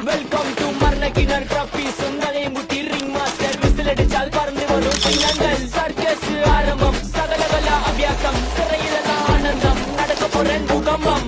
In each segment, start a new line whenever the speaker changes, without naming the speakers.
welcome to மர்னகினர் trophy சுந்தரே முட்டி ring master விசிலடிச்சால் பறந்து வரும் சிங்கங்கள் சர்க்கஸ் ஆரம்பம் சகலகல அபியாசம் சிறையில ஆனந்தம் நடக்க போறேன் பூகம்பம்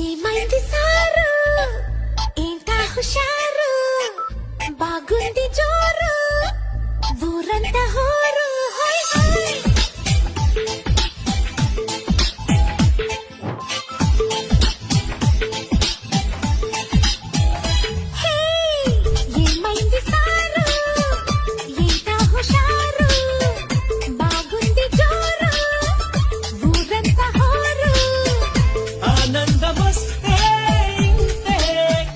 ఏమైంది సారు ఏంటా హుషారు బాగుంది జోరు ఊరంతా హోరు హోయ్ హోయ్ హే ఏమైంది సారు ఏంటా హుషారు బాగుంది జోరు ఊరంతా హోరు
ఆనందమస్తే ఇంతే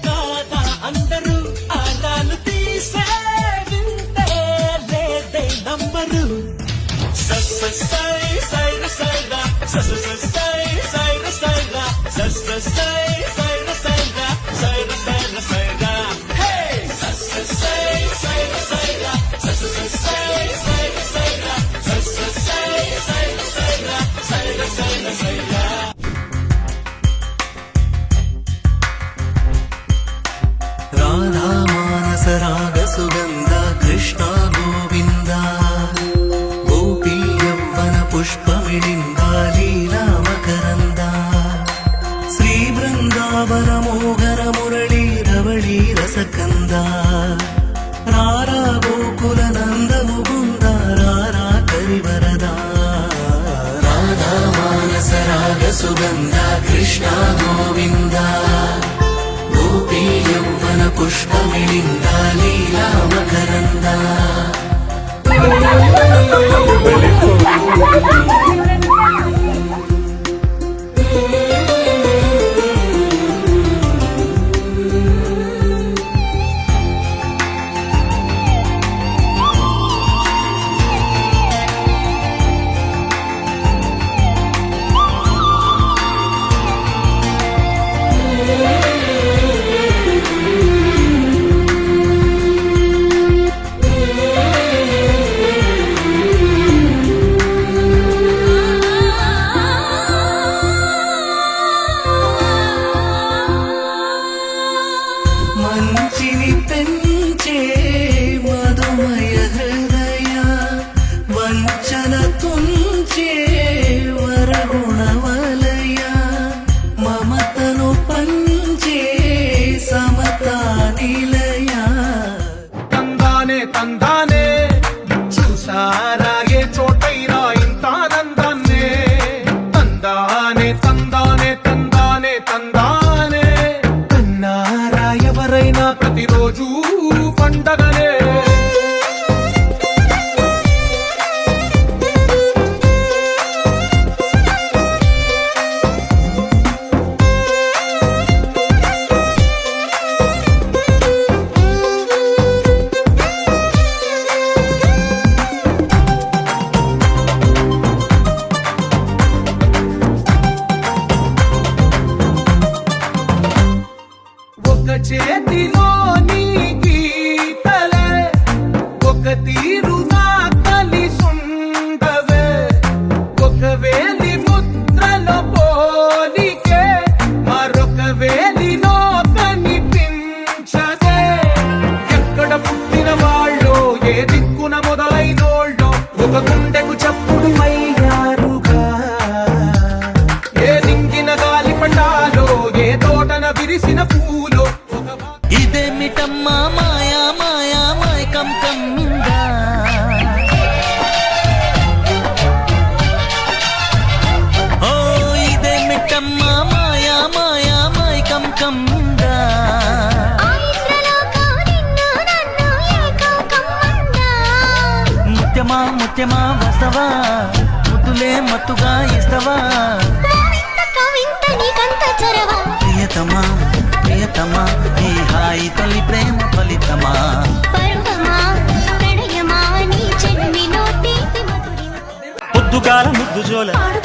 కాదా అందరూ ఆరాలు తీసే వింతే లేదే నంబరు సై సైర సైరా సై సైర సైరా సై సైర సైరా సైర సైర సైరా హే సై సైర సైరా సై సైర సైరా సై సైర సైరా సైర సైర సైరా
రాధా మానస రాగ సుగంధ కృష్ణ గోవింద గోపీ యవ్వన పుష్పమిళింద లీలా మకరంద శ్రీ బృందావన మోహన మురళీ రవళీ రసకంద రారా గోకుల నంద ముకుంద రారా కరివరద రాధా మానస రాగ సుగంధ కృష్ణ గోవింద గోపీ యవ్వన పుష్పమిళింద లీలా మకరంద
కలిసుండవే ఒక వేలి ముద్రలో పోలికే మరొక వేలిలో కనిపించదే ఎక్కడ పుట్టిన వాళ్ళో ఏ దిక్కున మొదలైనోళ్ళో ఒక గుండెకు చప్పుడు అయ్యారుగా ఏ దింగిన గాలి పటాలో ఏ తోటన విరిసిన పూలో
ఇదేమిటమ్మా మాయా మాయా మైకం కమ్మిందా ఓ ఇదేమిటమ్మా మాయా మాయా మైకం కమ్మిందా
ఆ ఇంద్రలోకం నిన్ను నన్ను ఏకం కమ్మందా
ముత్యమా ముత్యమా వస్తవా ముద్దులే మత్తుగా ఇస్తవా
కవింత కవింత నీకంత చొరవా
ప్రియతమా ప్రియతమా ఈ హాయి తొలి ప్రేమ ఫలితమా
పరువమా ప్రణయమా నీ చెల్లి నోటి మధురిమ
పొద్దుగాల ముద్దు జోల
పాడు